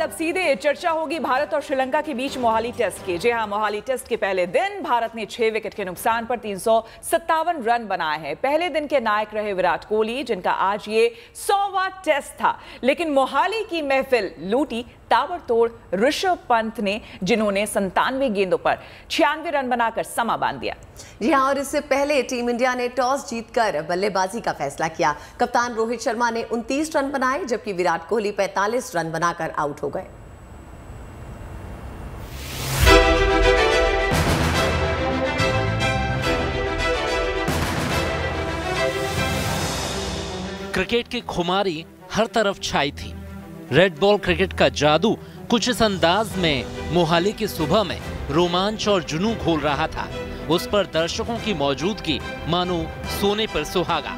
अब सीधे चर्चा होगी भारत और श्रीलंका के बीच मोहाली टेस्ट की। जी हां, मोहाली टेस्ट के पहले दिन भारत ने 6 विकेट के नुकसान पर 357 रन बनाए हैं। पहले दिन के नायक रहे विराट कोहली, जिनका आज ये 100वां टेस्ट था। लेकिन मोहाली की महफिल लूटी ताबड़तोड़ ऋषभ पंत ने, जिन्होंने 97 गेंदों पर 96 रन बनाकर समा बांध दिया। जी हां, और इससे पहले टीम इंडिया ने टॉस जीतकर बल्लेबाजी का फैसला किया। कप्तान रोहित शर्मा ने 29 रन बनाए, जबकि विराट कोहली 45 रन बनाकर आउट हो गए। क्रिकेट की खुमारी हर तरफ छाई थी। रेड बॉल क्रिकेट का जादू कुछ इस अंदाज में मोहाली की सुबह में रोमांच और जुनून घोल रहा था। उस पर दर्शकों की मौजूदगी मानो सोने पर सुहागा।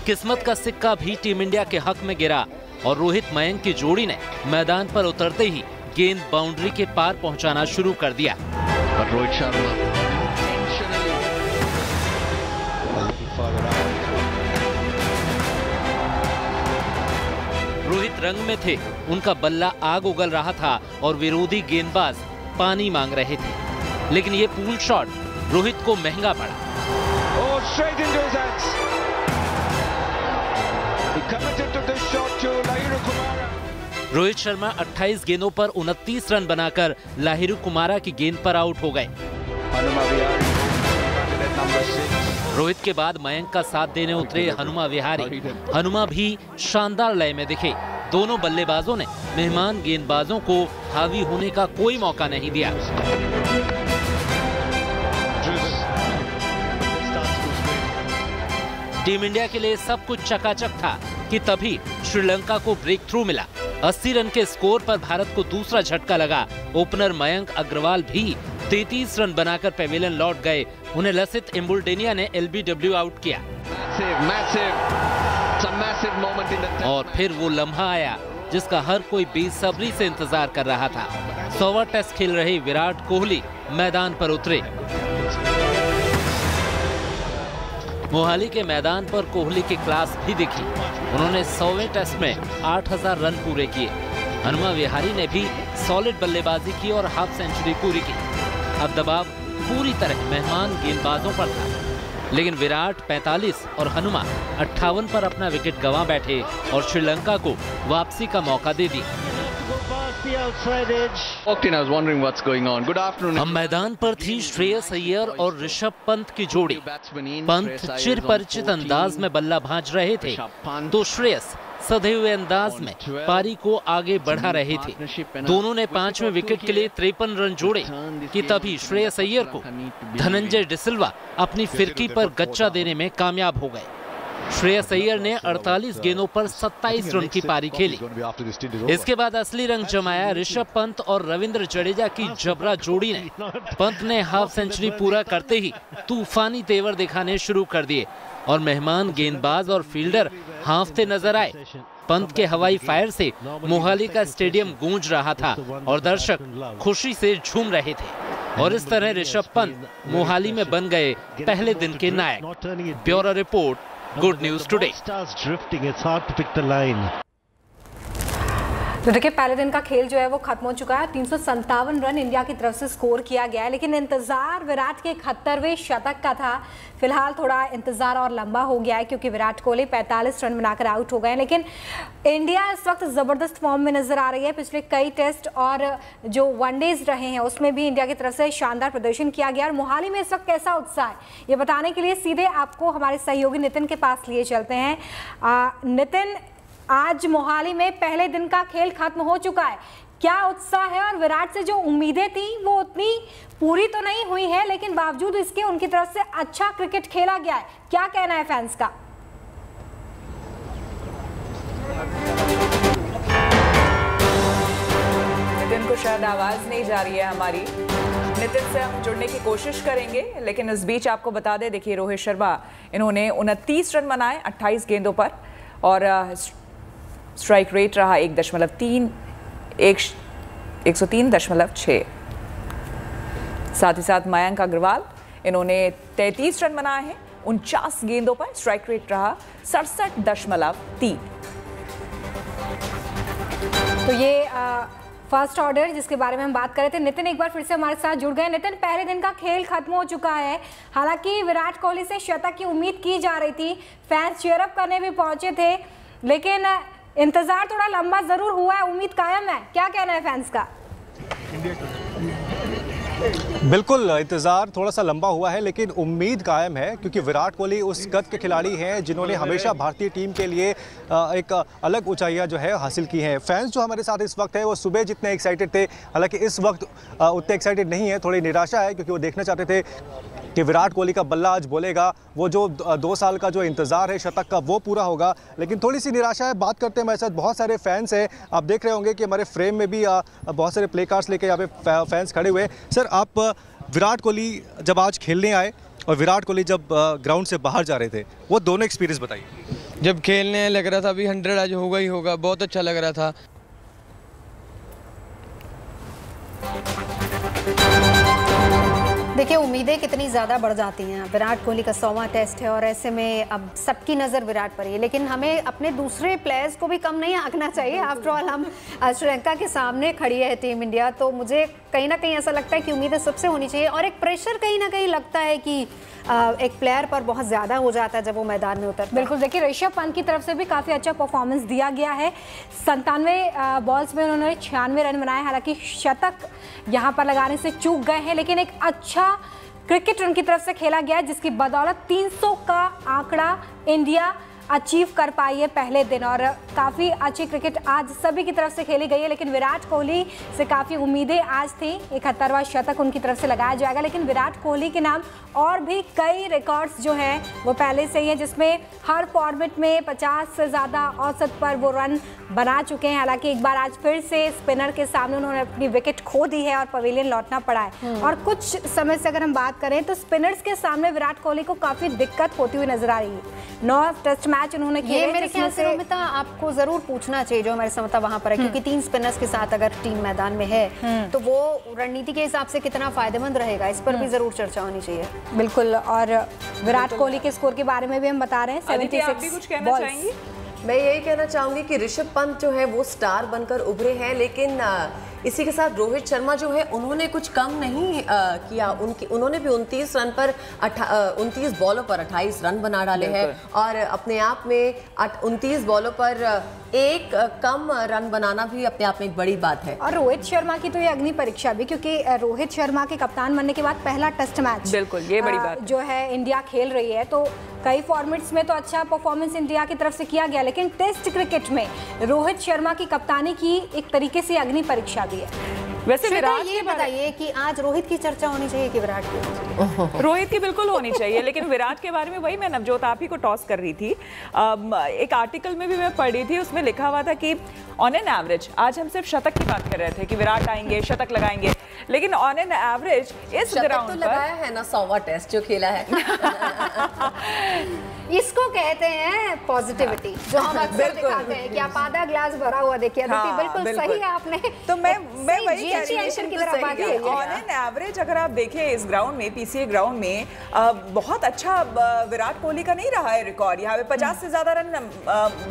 किस्मत का सिक्का भी टीम इंडिया के हक में गिरा और रोहित मयंक की जोड़ी ने मैदान पर उतरते ही गेंद बाउंड्री के पार पहुंचाना शुरू कर दिया। रोहित शर्मा रोहित रंग में थे, उनका बल्ला आग उगल रहा था और विरोधी गेंदबाज पानी मांग रहे थे। लेकिन ये पूल शॉट रोहित को महंगा पड़ा। रोहित शर्मा 28 गेंदों पर 29 रन बनाकर लाहिरू कुमारा की गेंद पर आउट हो गए। रोहित के बाद मयंक का साथ देने उतरे हनुमा विहारी। हनुमा भी शानदार लय में दिखे। दोनों बल्लेबाजों ने मेहमान गेंदबाजों को हावी होने का कोई मौका नहीं दिया। टीम इंडिया के लिए सब कुछ चकाचक था कि तभी श्रीलंका को ब्रेक थ्रू मिला। 80 रन के स्कोर पर भारत को दूसरा झटका लगा। ओपनर मयंक अग्रवाल भी 33 रन बनाकर पेविलियन लौट गए। उन्हें लसित एम्बुल्डेनिया ने एलबीडब्ल्यू आउट किया। और फिर वो लम्हा आया जिसका हर कोई बेसब्री से इंतजार कर रहा था। 100वां टेस्ट खेल रहे विराट कोहली मैदान पर उतरे। मोहाली के मैदान पर कोहली की क्लास भी दिखी। उन्होंने 100वें टेस्ट में 8000 रन पूरे किए। हनुमा विहारी ने भी सॉलिड बल्लेबाजी की और हाफ सेंचुरी पूरी की। अब दबाव पूरी तरह मेहमान गेंदबाजों पर था, लेकिन विराट 45 और हनुमा 58 पर अपना विकेट गंवा बैठे और श्रीलंका को वापसी का मौका दे दिया। अब मैदान पर थी श्रेयस अय्यर और ऋषभ पंत की जोड़ी। पंत चिर परिचित अंदाज में बल्ला भांज रहे थे, तो श्रेयस सधे हुए अंदाज में पारी को आगे बढ़ा रहे थे। दोनों ने 5वें विकेट के लिए 53 रन जोड़े कि तभी श्रेयस अय्यर को धनंजय डिसिल्वा अपनी फिरकी पर गच्चा देने में कामयाब हो गए। श्रेयस अय्यर ने 48 गेंदों पर 27 रन की पारी खेली। इसके बाद असली रंग जमाया ऋषभ पंत और रविंद्र जडेजा की जबरा जोड़ी ने। पंत ने हाफ सेंचुरी पूरा करते ही तूफानी तेवर दिखाने शुरू कर दिए और मेहमान गेंदबाज और फील्डर हांफते नजर आए। पंत के हवाई फायर से मोहाली का स्टेडियम गूंज रहा था और दर्शक खुशी से झूम रहे थे। और इस तरह ऋषभ पंत मोहाली में बन गए पहले दिन के नायक। Bureau report, good news today. तो देखिए, पहले दिन का खेल जो है वो खत्म हो चुका है। 357 रन इंडिया की तरफ से स्कोर किया गया है, लेकिन इंतजार विराट के 71वें शतक का था। फिलहाल थोड़ा इंतजार और लंबा हो गया है क्योंकि विराट कोहली 45 रन बनाकर आउट हो गए हैं। लेकिन इंडिया इस वक्त ज़बरदस्त फॉर्म में नजर आ रही है। पिछले कई टेस्ट और जो वनडेज रहे हैं उसमें भी इंडिया की तरफ से शानदार प्रदर्शन किया गया। और मोहाली में इस वक्त कैसा उत्साह है, ये बताने के लिए सीधे आपको हमारे सहयोगी नितिन के पास लिए चलते हैं। नितिन, आज मोहाली में पहले दिन का खेल खत्म हो चुका है, क्या उत्साह है? और विराट से जो उम्मीदें थी वो उतनी पूरी तो नहीं हुई है, लेकिन बावजूद इसके उनकी तरफ से अच्छा क्रिकेट खेला गया है। क्या कहना है फैंस का? नितिन को शायद आवाज नहीं जा रही है हमारी। नितिन से हम जुड़ने की कोशिश करेंगे, लेकिन इस बीच आपको बता दें, देखिए रोहित शर्मा, इन्होंने 29 रन बनाए 28 गेंदों पर और स्ट्राइक रेट रहा 103.6। साथ ही साथ मयंक अग्रवाल, इन्होंने 33 रन बनाए हैं 49 गेंदों पर। स्ट्राइक रेट रहा 67.3। तो ये फर्स्ट ऑर्डर जिसके बारे में हम बात कर रहे थे। नितिन एक बार फिर से हमारे साथ जुड़ गए। नितिन, पहले दिन का खेल खत्म हो चुका है, हालांकि विराट कोहली से शतक की उम्मीद की जा रही थी, फैंस चीयरअप करने भी पहुंचे थे, लेकिन इंतजार थोड़ा लंबा जरूर हुआ है, उम्मीद कायम है, क्या कहना है फैंस का? बिल्कुल, इंतज़ार थोड़ा सा लंबा हुआ है लेकिन उम्मीद कायम है, क्योंकि विराट कोहली उस कद के खिलाड़ी हैं जिन्होंने हमेशा भारतीय टीम के लिए एक अलग ऊंचाइयां जो है हासिल की हैं। फैंस जो हमारे साथ इस वक्त है वो सुबह जितने एक्साइटेड थे, हालांकि इस वक्त उतने एक्साइटेड नहीं है, थोड़ी निराशा है, क्योंकि वो देखना चाहते थे कि विराट कोहली का बल्ला आज बोलेगा, वो जो 2 साल का जो इंतज़ार है शतक का वो पूरा होगा, लेकिन थोड़ी सी निराशा है। बात करते हैं, हमारे साथ बहुत सारे फैंस हैं, आप देख रहे होंगे कि हमारे फ्रेम में भी बहुत सारे प्ले कार्ड्स लेके यहाँ पे फैंस खड़े हुए हैं। सर, आप विराट कोहली जब आज खेलने आए और विराट कोहली जब ग्राउंड से बाहर जा रहे थे, वो दोनों एक्सपीरियंस बताइए। जब खेलने लग रहा था अभी 100 आज होगा ही होगा, बहुत अच्छा लग रहा था। देखिए, उम्मीदें कितनी ज़्यादा बढ़ जाती हैं। विराट कोहली का 100वां टेस्ट है और ऐसे में अब सबकी नज़र विराट पर है, लेकिन हमें अपने दूसरे प्लेयर्स को भी कम नहीं आंकना चाहिए। आफ्टर ऑल हम श्रीलंका के सामने खड़ी है टीम इंडिया, तो मुझे कहीं ना कहीं ऐसा लगता है कि उम्मीदें सबसे होनी चाहिए, और एक प्रेशर कहीं ना कहीं लगता है कि एक प्लेयर पर बहुत ज़्यादा हो जाता है जब वो मैदान में उतरता है। बिल्कुल, देखिए ऋषभ पंत की तरफ से भी काफ़ी अच्छा परफॉर्मेंस दिया गया है। 97 बॉल्स में उन्होंने 96 रन बनाए, हालांकि शतक यहाँ पर लगाने से चूक गए हैं, लेकिन एक अच्छा क्रिकेट उनकी तरफ से खेला गया जिसकी बदौलत 300 का आंकड़ा इंडिया अचीव कर पाई है पहले दिन, और काफ़ी अच्छी क्रिकेट आज सभी की तरफ से खेली गई है। लेकिन विराट कोहली से काफ़ी उम्मीदें आज थी, 71वां शतक उनकी तरफ से लगाया जाएगा, लेकिन विराट कोहली के नाम और भी कई रिकॉर्ड्स जो हैं वो पहले से ही हैं, जिसमें हर फॉर्मेट में 50 से ज़्यादा औसत पर वो रन बना चुके हैं। हालांकि एक बार आज फिर से स्पिनर के सामने उन्होंने अपनी विकेट खो दी है और पवेलियन लौटना पड़ा है। और कुछ समय से अगर हम बात करें तो स्पिनर्स के सामने विराट कोहली को काफ़ी दिक्कत होती हुई नजर आ रही है। 9 टेस्ट मैच उन्होंने खेले, मेरे ख्याल से रोमिता आपको जरूर पूछना चाहिए जो हमारे समता वहां पर है, क्योंकि 3 स्पिनर्स के साथ अगर टीम मैदान में है तो वो रणनीति के हिसाब से कितना फायदेमंद रहेगा, इस पर भी जरूर चर्चा होनी चाहिए। बिल्कुल, और विराट कोहली के स्कोर के बारे में भी हम बता रहे हैं। 76 कुछ कहना चाहेंगी? मैं यही कहना चाहूंगी कि ऋषभ पंत जो है वो स्टार बनकर उभरे हैं, लेकिन इसी के साथ रोहित शर्मा जो है उन्होंने कुछ कम नहीं किया। उन्होंने भी 29 रन पर 29 बॉलों पर 28 रन बना डाले हैं, और अपने आप में 29 बॉलों पर एक कम रन बनाना भी अपने आप में एक बड़ी बात है। और रोहित शर्मा की तो ये अग्नि परीक्षा भी, क्योंकि रोहित शर्मा के कप्तान बनने के बाद पहला टेस्ट मैच, बिल्कुल ये बड़ी बात जो है इंडिया खेल रही है, तो कई फॉर्मेट्स में तो अच्छा परफॉर्मेंस इंडिया की तरफ से किया गया, लेकिन टेस्ट क्रिकेट में रोहित शर्मा की कप्तानी की एक तरीके से अग्नि परीक्षा भी है। वैसे विराट ये बताइए कि आज रोहित की चर्चा होनी चाहिए कि विराट की? रोहित की बिल्कुल होनी चाहिए, लेकिन विराट के बारे में वही मैं नवजोत आप ही को टॉस कर रही थी। एक आर्टिकल में भी मैं पढ़ रही थी, उसमें लिखा हुआ था कि ऑन एन एवरेज, आज हम सिर्फ शतक की बात कर रहे थे कि विराट आएंगे शतक लगाएंगे, लेकिन ऑन एन एवरेज इस ग्राउंड तो लगाया है ना 100वां टेस्ट जो खेला है। इसको कहते हैं पॉजिटिविटी, जो हम अक्सर दिखाते हैं कि आप आधा ग्लास भरा हुआ देखिए। हाँ, बिल्कुल सही है आपने। तो मैं वही कह रही हूं, ऑन एन एवरेज अगर आप देखें इस ग्राउंड में, पीसीए ग्राउंड में बहुत अच्छा विराट कोहली का नहीं रहा है रिकॉर्ड। यहाँ पे 50 से ज्यादा रन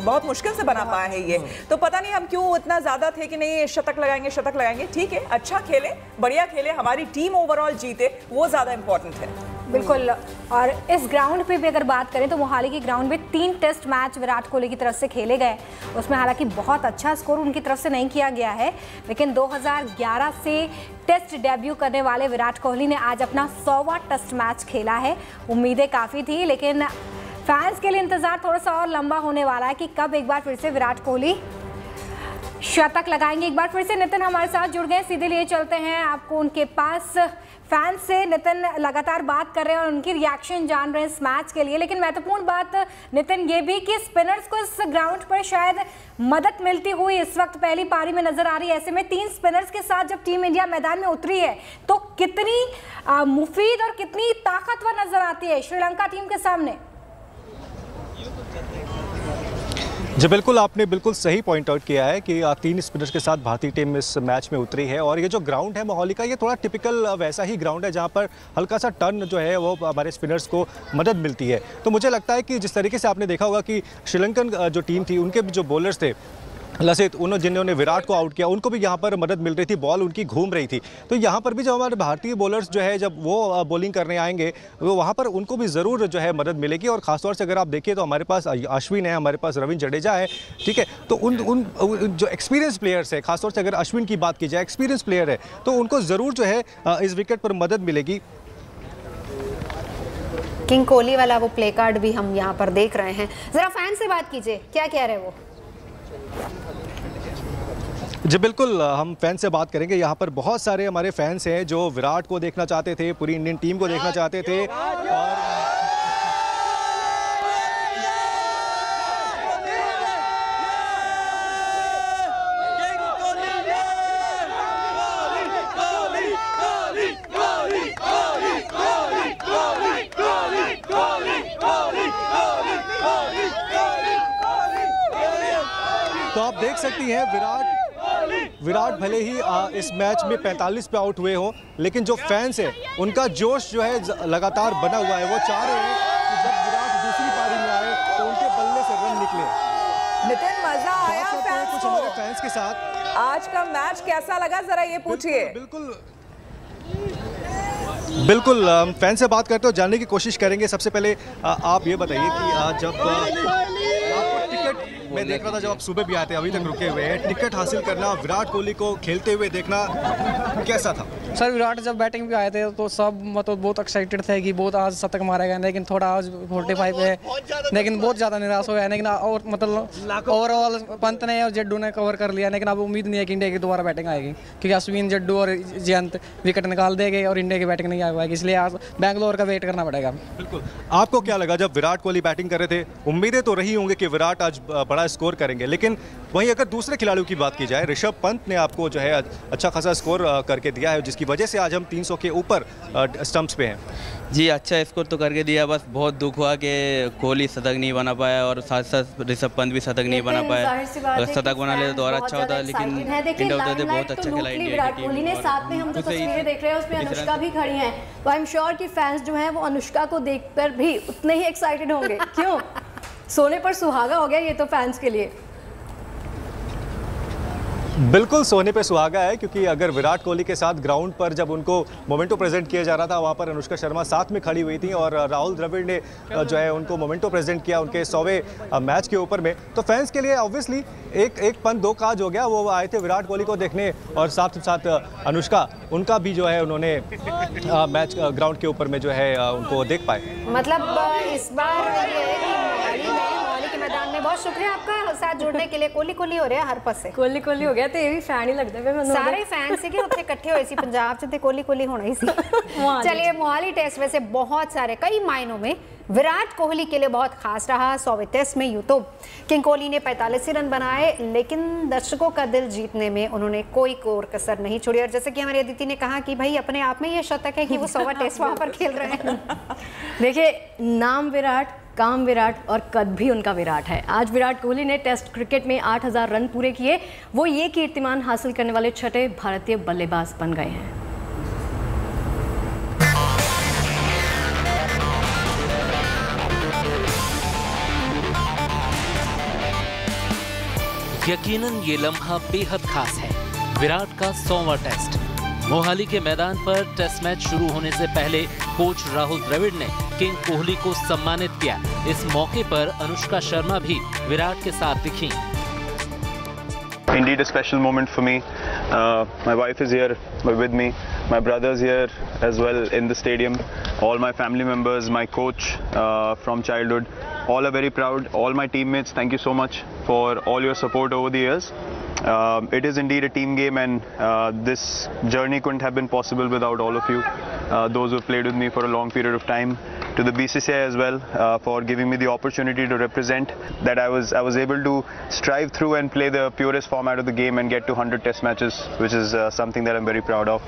बहुत मुश्किल से बना पाए हैं ये, तो पता नहीं हम क्यों इतना ज्यादा थे कि नहीं शतक लगाएंगे। ठीक है, अच्छा खेले, बढ़िया खेले, हमारी टीम ओवरऑल जीते, वो ज्यादा इंपॉर्टेंट है। बिल्कुल, और इस ग्राउंड पे भी अगर बात करें तो मोहाली के ग्राउंड में 3 टेस्ट मैच विराट कोहली की तरफ से खेले गए, उसमें हालांकि बहुत अच्छा स्कोर उनकी तरफ से नहीं किया गया है, लेकिन 2011 से टेस्ट डेब्यू करने वाले विराट कोहली ने आज अपना 100वां टेस्ट मैच खेला है। उम्मीदें काफ़ी थी, लेकिन फैंस के लिए इंतज़ार थोड़ा सा और लंबा होने वाला है कि कब एक बार फिर से विराट कोहली शतक लगाएंगे। एक बार फिर से नितिन हमारे साथ जुड़ गए, सीधे लिए चलते हैं आपको उनके पास। फैंस से नितिन लगातार बात कर रहे हैं और उनकी रिएक्शन जान रहे हैं इस मैच के लिए, लेकिन महत्वपूर्ण बात नितिन ये भी कि स्पिनर्स को इस ग्राउंड पर शायद मदद मिलती हुई इस वक्त पहली पारी में नजर आ रही है। ऐसे में 3 स्पिनर्स के साथ जब टीम इंडिया मैदान में उतरी है तो कितनी मुफीद और कितनी ताकतवर नजर आती है श्रीलंका टीम के सामने। जी बिल्कुल, आपने बिल्कुल सही पॉइंट आउट किया है कि 3 स्पिनर्स के साथ भारतीय टीम इस मैच में उतरी है और ये जो ग्राउंड है मोहाली का, ये थोड़ा टिपिकल वैसा ही ग्राउंड है जहाँ पर हल्का सा टर्न जो है वो हमारे स्पिनर्स को मदद मिलती है। तो मुझे लगता है कि जिस तरीके से आपने देखा होगा कि श्रीलंकन जो टीम थी, उनके जो बॉलर्स थे लसित, जिन्होंने विराट को आउट किया, उनको भी यहाँ पर मदद मिल रही थी, बॉल उनकी घूम रही थी। तो यहाँ पर भी जब हमारे भारतीय बॉलर्स जो है जब वो बॉलिंग करने आएंगे वो वहाँ पर उनको भी ज़रूर जो है मदद मिलेगी। और ख़ासतौर से अगर आप देखिए तो हमारे पास अश्विन है, हमारे पास रविंद्र जडेजा है, ठीक है। तो उन जो एक्सपीरियंस प्लेयर्स है, खासतौर से अगर अश्विन की बात की जाए, एक्सपीरियंस प्लेयर है, तो उनको ज़रूर जो है इस विकेट पर मदद मिलेगी। किंग कोहली वाला वो प्ले कार्ड भी हम यहाँ पर देख रहे हैं। ज़रा फैन से बात कीजिए, क्या कह रहे हैं वो? जी बिल्कुल, हम फैन से बात करेंगे। यहाँ पर बहुत सारे हमारे फैंस हैं जो विराट को देखना चाहते थे, पूरी इंडियन टीम को देखना चाहते थे। तो आप देख सकती हैं विराट भले ही इस मैच में 45 पे आउट हुए हों, लेकिन जो फैंस है उनका जोश जो है लगातार बना हुआ है। वो चाह रहे हैं कि जब विराट दूसरी पारी में आए तो उनके बल्ले से रन निकले। नितिन, मजा आया कुछ हमारे फैंस के साथ। आज का मैच कैसा लगा, जरा ये पूछिए। बिल्कुल फैन से बात करते हो, जानने की कोशिश करेंगे। सबसे पहले आप ये बताइए कि जब आपको टिकट, मैं देख रहा था जब आप सुबह भी आते अभी तक रुके हुए हैं, टिकट हासिल करना, विराट कोहली को खेलते हुए देखना कैसा था? सर विराट जब बैटिंग पे आए थे तो सब मतलब बहुत एक्साइटेड थे कि बहुत आज शतक मारेगा, लेकिन थोड़ा आज 45 है, लेकिन बहुत ज़्यादा निराश हो गया। लेकिन और मतलब ओवरऑल पंत ने और जड्डू ने कवर कर लिया, लेकिन अब उम्मीद नहीं है कि इंडिया की दोबारा बैटिंग आएगी, क्योंकि अश्विन, जड्डू और जयंत विकेट निकाल देंगे और इंडिया की बैटिंग नहीं आ पाएगी, इसलिए आज बैंगलोर का वेट करना पड़ेगा। बिल्कुल, आपको क्या लगा जब विराट कोहली बैटिंग कर रहे थे? उम्मीदें तो रही होंगी कि विराट आज बड़ा स्कोर करेंगे, लेकिन वहीं अगर दूसरे खिलाड़ियों की बात की जाए, ऋषभ पंत ने आपको जो है अच्छा खासा स्कोर करके दिया है, जिसकी वजह से आज हम 300 के ऊपर स्टंप्स पे हैं। जी, अच्छा स्कोर तो करके दिया, बस बहुत दुख हुआ कि कोहली शतक नहीं बना पाया और साथ साथ ऋषभ पंत भी शतक नहीं बना पाया। अगर शतक बना ले तो और अच्छा होता, लेकिन इंडिया उधर बहुत अच्छा खेला इंडिया की टीम ने। साथ में हम जो तस्वीरें देख रहे हैं उसमें अनुष्का भी खड़ी हैं, तो आई एम श्योर कि फैंस जो हैं वो अनुष्का को देखकर भी उतने ही एक्साइटेड होंगे। क्यों? सोने पर सुहागा हो गया ये तो फैंस के लिए। बिल्कुल सोने पे सुहागा है, क्योंकि अगर विराट कोहली के साथ ग्राउंड पर जब उनको मोमेंटो प्रेजेंट किया जा रहा था, वहाँ पर अनुष्का शर्मा साथ में खड़ी हुई थी और राहुल द्रविड़ ने जो है उनको मोमेंटो प्रेजेंट किया उनके 100वें मैच के ऊपर में। तो फैंस के लिए ऑब्वियसली एक पंथ दो काज हो गया। वो आए थे विराट कोहली को देखने और साथ साथ अनुष्का, उनका भी जो है उन्होंने मैच ग्राउंड के ऊपर में जो है उनको देख पाए। मतलब इस बार मोहाली के मैदान में बहुत शुक्रिया आपका साथ जुड़ने के लिए। कोहली कोहली हो रहा है हर पास से, कोहली कोहली हो गया तो ये भी फैन ही लगते पे मैंने सारे फैन से कि उत्थे इकट्ठे होए सी पंजाब च ते कोहली कोहली होना ही सी। चलिए, मोहाली टेस्ट वैसे बहुत सारे कई मायनों में विराट कोहली के लिए बहुत खास रहा। 100वें टेस्ट में यूं तो किंग कोहली ने 45 रन बनाए, लेकिन दर्शकों का दिल जीतने में उन्होंने कोई कोर कसर नहीं छोड़ी। और जैसे कि हमारी अदिति ने कहा कि भाई अपने आप में ये शतक है कि वो 100वां टेस्ट वहाँ पर खेल रहे हैं। देखिए, नाम विराट, काम विराट और कद भी उनका विराट है। आज विराट कोहली ने टेस्ट क्रिकेट में 8000 रन पूरे किए। वो ये कीर्तिमान हासिल करने वाले 6ठे भारतीय बल्लेबाज बन गए हैं। यकीनन ये लम्हा बेहद खास है। विराट का 100वां टेस्ट। मोहाली के मैदान पर टेस्ट मैच शुरू होने से पहले कोच राहुल द्रविड़ ने किंग कोहली को सम्मानित किया। इस मौके पर अनुष्का शर्मा भी विराट के साथ दिखीं। Indeed a special moment for me. My wife is here with me. My brother's here as well in the stadium. All my family members, my coach from childhood, all are very proud. All my teammates, thank you so much for all your support over the years. It is indeed a team game, and this journey couldn't have been possible without all of you, those who played with me for a long period of time. To the BCCI as well for giving me the opportunity to represent. That I was able to strive through and play the purest format of the game and get to 100 Test matches, which is something that I'm very proud of.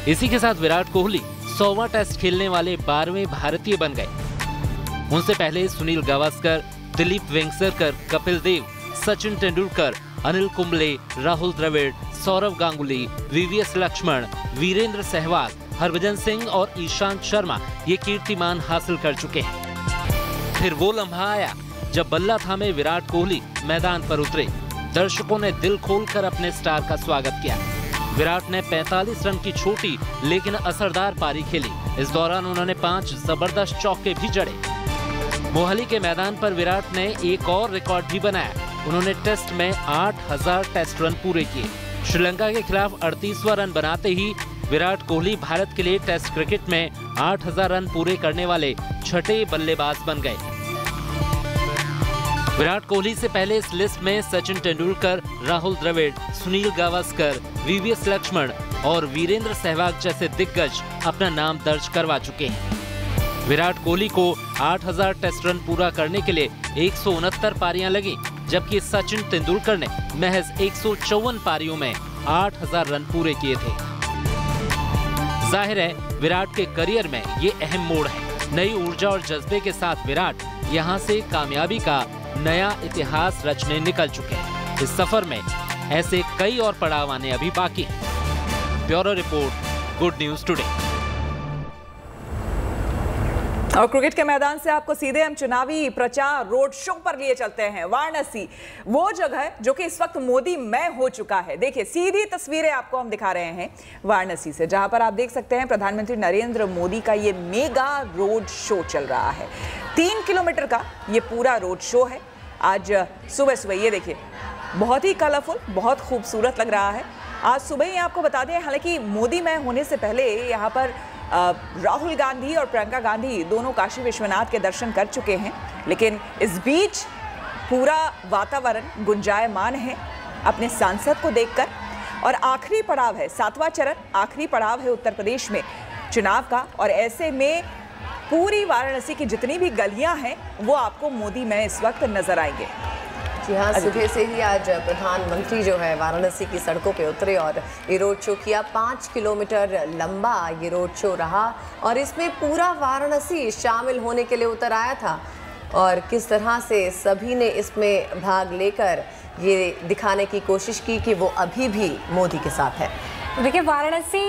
इसी के साथ Virat Kohli 100वां test खेलने वाले 12वें भारतीय बन गए। उनसे पहले सुनील गावस्कर, दिलीप वेंगसरकर, कपिल देव, सचिन तेंदुलकर, अनिल कुंबले, राहुल द्रविड़, सौरव गांगुली, वीवीएस लक्ष्मण, वीरेंद्र सहवाग, हरभजन सिंह और ईशांत शर्मा ये कीर्तिमान हासिल कर चुके हैं। फिर वो लम्हा आया जब बल्ला थामे विराट कोहली मैदान पर उतरे। दर्शकों ने दिल खोलकर अपने स्टार का स्वागत किया। विराट ने 45 रन की छोटी लेकिन असरदार पारी खेली। इस दौरान उन्होंने 5 जबरदस्त चौके भी जड़े। मोहाली के मैदान पर विराट ने एक और रिकॉर्ड भी बनाया। उन्होंने टेस्ट में 8000 टेस्ट रन पूरे किए। श्रीलंका के खिलाफ 38वां रन बनाते ही विराट कोहली भारत के लिए टेस्ट क्रिकेट में 8000 रन पूरे करने वाले छठे बल्लेबाज बन गए। विराट कोहली से पहले इस लिस्ट में सचिन तेंदुलकर, राहुल द्रविड़, सुनील गावस्कर, वीवीएस लक्ष्मण और वीरेंद्र सहवाग जैसे दिग्गज अपना नाम दर्ज करवा चुके हैं। विराट कोहली को 8000 टेस्ट रन पूरा करने के लिए 169 पारियां लगी, जबकि सचिन तेंदुलकर ने महज 154 पारियों में 8000 रन पूरे किए थे। जाहिर है विराट के करियर में ये अहम मोड़ है। नई ऊर्जा और जज्बे के साथ विराट यहाँ से कामयाबी का नया इतिहास रचने निकल चुके हैं। इस सफर में ऐसे कई और पड़ाव आने अभी बाकी हैं। Bureau report, good news today. और क्रिकेट के मैदान से आपको सीधे हम चुनावी प्रचार रोड शो पर लिए चलते हैं। वाराणसी वो जगह जो कि इस वक्त मोदी मय हो चुका है। देखिए सीधी तस्वीरें आपको हम दिखा रहे हैं वाराणसी से, जहां पर आप देख सकते हैं प्रधानमंत्री नरेंद्र मोदी का ये मेगा रोड शो चल रहा है। 3 किलोमीटर का ये पूरा रोड शो है। आज सुबह सुबह ये देखिए बहुत ही कलरफुल, बहुत खूबसूरत लग रहा है। आज सुबह ही आपको बता दें, हालांकि मोदी मय होने से पहले यहाँ पर राहुल गांधी और प्रियंका गांधी दोनों काशी विश्वनाथ के दर्शन कर चुके हैं, लेकिन इस बीच पूरा वातावरण गुंजायमान है अपने सांसद को देखकर। और आखिरी पड़ाव है, 7वां चरण, आखिरी पड़ाव है उत्तर प्रदेश में चुनाव का। और ऐसे में पूरी वाराणसी की जितनी भी गलियां हैं वो आपको मोदी में इस वक्त नजर आएंगे। जी हाँ, सुबह से ही आज प्रधानमंत्री जो है वाराणसी की सड़कों पे उतरे और ये रोड शो किया। 5 किलोमीटर लंबा ये रोड शो रहा और इसमें पूरा वाराणसी शामिल होने के लिए उतर आया था। और किस तरह से सभी ने इसमें भाग लेकर ये दिखाने की कोशिश की कि वो अभी भी मोदी के साथ है। देखिए वाराणसी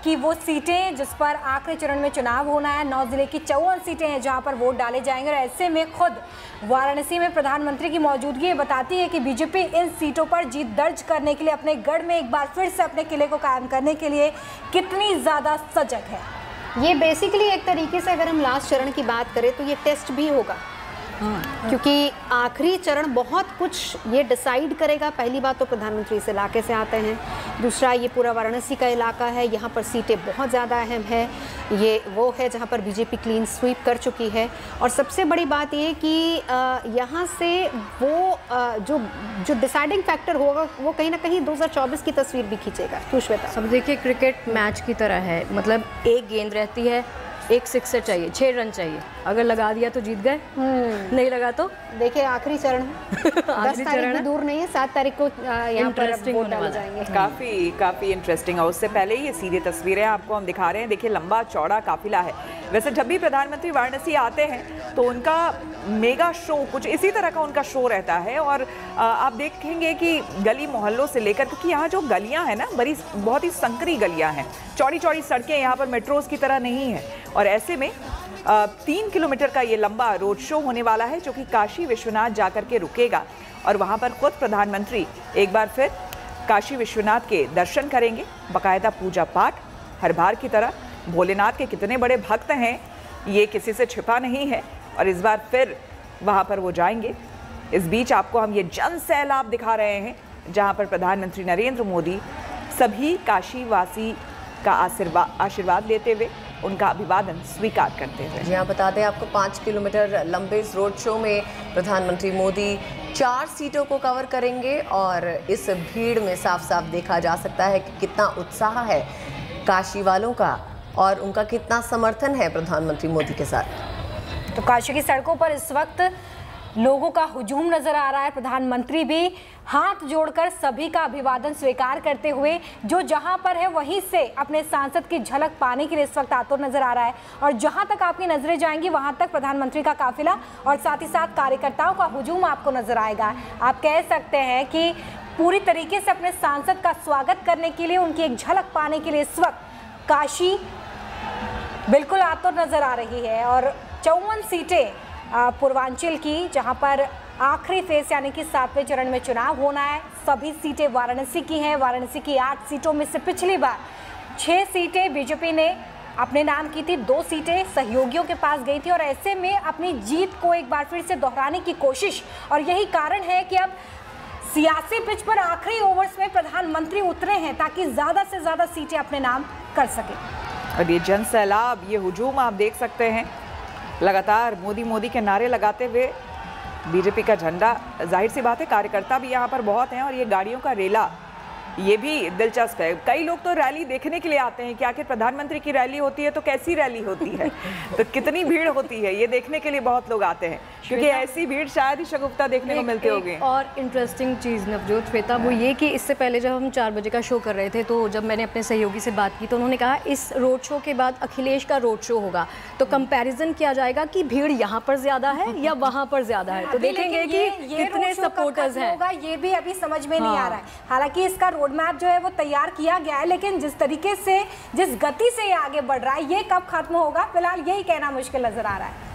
की वो सीटें जिस पर आखिरी चरण में चुनाव होना है, 9 जिले की 54 सीटें हैं जहां पर वोट डाले जाएंगे। और ऐसे में खुद वाराणसी में प्रधानमंत्री की मौजूदगी ये बताती है कि बीजेपी इन सीटों पर जीत दर्ज करने के लिए, अपने गढ़ में एक बार फिर से अपने किले को कायम करने के लिए कितनी ज़्यादा सजग है। ये बेसिकली एक तरीके से अगर हम लास्ट चरण की बात करें तो ये टेस्ट भी होगा, क्योंकि आखिरी चरण बहुत कुछ ये डिसाइड करेगा। पहली बात तो प्रधानमंत्री इस इलाके से आते हैं, दूसरा ये पूरा वाराणसी का इलाका है, यहाँ पर सीटें बहुत ज़्यादा अहम है। ये वो है जहाँ पर बीजेपी क्लीन स्वीप कर चुकी है। और सबसे बड़ी बात ये कि यहाँ से वो जो डिसाइडिंग फैक्टर होगा वो कहीं ना कहीं 2024 की तस्वीर भी खींचेगा। क्यों श्वेता? अब देखिए क्रिकेट मैच की तरह है, मतलब एक गेंद रहती है, एक सिक्सर चाहिए, 6 रन चाहिए। अगर लगा दिया तो जीत गए, नहीं लगा तो देखिए आखिरी चरण 10 तारीख भी दूर नहीं है, 7 तारीख को यहाँ पर वोट डाले जाएंगे। काफ़ी इंटरेस्टिंग है। उससे पहले ये सीधी तस्वीरें आपको हम दिखा रहे हैं। देखिए लंबा चौड़ा काफिला है। वैसे जब भी प्रधानमंत्री वाराणसी आते हैं तो उनका मेगा शो कुछ इसी तरह का उनका शो रहता है। और आप देखेंगे कि गली मोहल्लों से लेकर, क्योंकि यहाँ जो गलियाँ हैं ना बहुत ही संकरी गलियाँ हैं, चौड़ी चौड़ी सड़कें, यहाँ पर मेट्रोज की तरह नहीं है। और ऐसे में 3 किलोमीटर का ये लंबा रोड शो होने वाला है जो कि काशी विश्वनाथ जाकर के रुकेगा। और वहाँ पर खुद प्रधानमंत्री एक बार फिर काशी विश्वनाथ के दर्शन करेंगे, बाकायदा पूजा पाठ। हर बार की तरह भोलेनाथ के कितने बड़े भक्त हैं ये किसी से छिपा नहीं है, और इस बार फिर वहाँ पर वो जाएंगे। इस बीच आपको हम ये जन सैलाब दिखा रहे हैं जहाँ पर प्रधानमंत्री नरेंद्र मोदी सभी काशीवासी का आशीर्वाद लेते हुए उनका अभिवादन स्वीकार करते हुए। जी हाँ, बता दें आपको 5 किलोमीटर लंबे इस रोड शो में प्रधानमंत्री मोदी 4 सीटों को कवर करेंगे। और इस भीड़ में साफ साफ देखा जा सकता है कि कितना उत्साह है काशी वालों का और उनका कितना समर्थन है प्रधानमंत्री मोदी के साथ। तो काशी की सड़कों पर इस वक्त लोगों का हुजूम नजर आ रहा है। प्रधानमंत्री भी हाथ जोड़कर सभी का अभिवादन स्वीकार करते हुए जो जहां पर है वहीं से अपने सांसद की झलक पाने के लिए इस वक्त आतुर नजर आ रहा है। और जहां तक आपकी नजरें जाएंगी वहां तक प्रधानमंत्री का काफिला और साथ ही साथ कार्यकर्ताओं का हुजूम आपको नजर आएगा। आप कह सकते हैं कि पूरी तरीके से अपने सांसद का स्वागत करने के लिए, उनकी एक झलक पाने के लिए इस वक्त काशी बिल्कुल आतुर नजर आ रही है। और 54 सीटें पूर्वांचल की, जहां पर आखिरी फेज यानी कि 7वें चरण में चुनाव होना है। सभी सीटें वाराणसी की हैं। वाराणसी की 8 सीटों में से पिछली बार 6 सीटें बीजेपी ने अपने नाम की थी, 2 सीटें सहयोगियों के पास गई थी। और ऐसे में अपनी जीत को एक बार फिर से दोहराने की कोशिश, और यही कारण है कि अब सियासी पिच पर आखिरी ओवर्स में प्रधानमंत्री उतरे हैं ताकि ज्यादा से ज्यादा सीटें अपने नाम कर सके। और ये जन सैलाब, ये हुजूम आप देख सकते हैं, लगातार मोदी मोदी के नारे लगाते हुए बीजेपी का झंडा, जाहिर सी बात है कार्यकर्ता भी यहाँ पर बहुत हैं। और ये गाड़ियों का रेला, ये भी दिलचस्प है। कई लोग तो रैली देखने के लिए आते हैं कि आखिर प्रधानमंत्री की रैली होती है तो कैसी रैली होती है, तो कितनी भीड़ होती है, ये देखने के लिए बहुत लोग आते हैं, क्योंकि ऐसी भीड़ शायद ही शगुफ्ता देखने को मिलते होंगे। और इंटरेस्टिंग चीज़ नवजोत श्वेता, वो ये कि इससे पहले जब हम 4 बजे का शो कर रहे थे, तो जब मैंने अपने सहयोगी से बात की तो उन्होंने कहा इस रोड शो के बाद अखिलेश का रोड शो होगा, तो कंपैरिजन किया जाएगा कि भीड़ यहाँ पर ज्यादा है या वहाँ पर ज्यादा है, तो देखेंगे कि कितने सपोर्टर्स हैं। ये भी अभी समझ में नहीं आ रहा है। हालांकि इसका रोड मैप जो है वो तैयार किया गया है, लेकिन जिस तरीके से, जिस गति से ये आगे बढ़ रहा है, ये कब खत्म होगा फिलहाल यही कहना मुश्किल नजर आ रहा है।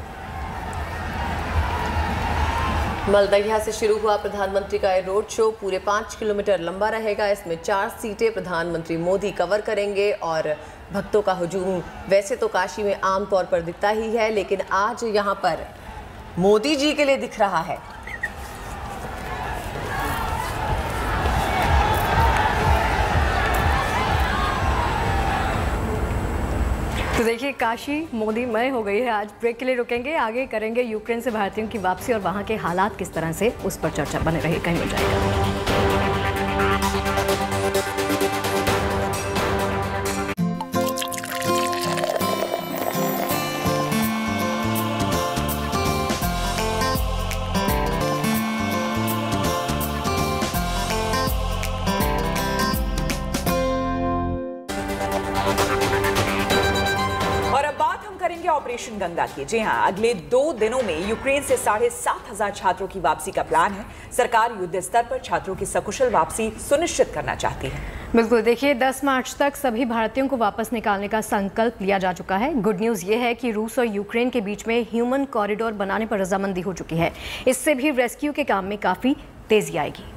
मलदहिया से शुरू हुआ प्रधानमंत्री का रोड शो पूरे 5 किलोमीटर लंबा रहेगा। इसमें 4 सीटें प्रधानमंत्री मोदी कवर करेंगे। और भक्तों का हुजूम वैसे तो काशी में आमतौर पर दिखता ही है, लेकिन आज यहाँ पर मोदी जी के लिए दिख रहा है। तो देखिए काशी मोदीमय हो गई है। आज ब्रेक के लिए रुकेंगे, आगे करेंगे यूक्रेन से भारतीयों की वापसी और वहां के हालात किस तरह से, उस पर चर्चा बने रही, कहीं हो जाएगा। ऑपरेशन गंगा की। जी हां, अगले 2 दिनों में यूक्रेन से 7,500 छात्रों की वापसी का प्लान है। सरकार युद्ध स्तर पर छात्रों की सकुशल वापसी सुनिश्चित करना चाहती है। बिल्कुल, देखिए 10 मार्च तक सभी भारतीयों को वापस निकालने का संकल्प लिया जा चुका है। गुड न्यूज़ ये है कि रूस और यूक्रेन के बीच में ह्यूमन कॉरिडोर बनाने पर रजामंदी हो चुकी है। इससे भी रेस्क्यू के काम में काफ़ी तेजी आएगी।